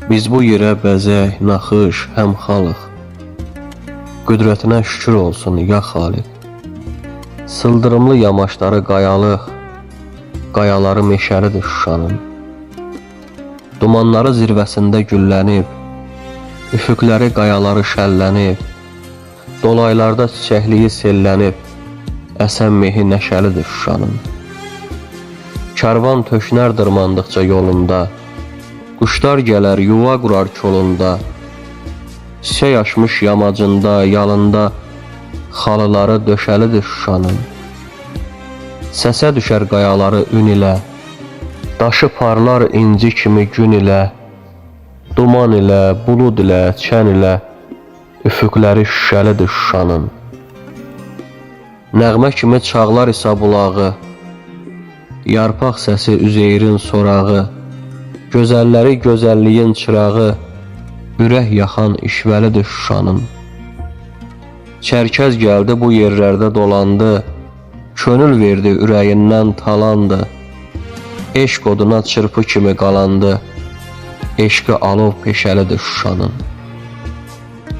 Biz bu yerə bəzək, naxış, həmxalıq. Qüdrətinə şükür olsun ya Xaliq. Sıldırımlı yamaçları qayalıq, qayaları meşəlidir Şuşanın. Dumanları zirvəsində güllənib, üfüqləri qayaları şəllənib, dolaylarda çiçəkliyi sellənib, əsən mehi nəşəlidir Şuşanın. Karvan tökünər dırmandıqca yolunda, quşlar gələr yuva qurar kolunda, çiçək açmış yamacında, yalında, xalıları döşəlidir Şuşanın. Səsə düşər qayaları ün ilə, daşı parlar inci kimi gün ilə, duman ilə, bulud ilə, çən ilə, üfüqləri şüşəlidir Şuşanın. Nəğmə kimi çağlar isə bulağı, yarpaq səsi Üzeyrin sorağı, gözəlləri gözəlliyin çırağı, ürək yaxan işvəlidir Şuşanın. Çərkəz gəldi bu yerlərdə dolandı, könül verdi ürəyindən talandı, eşq oduna çırpı kimi qalandı, eşqi alov peşəlidir Şuşanın.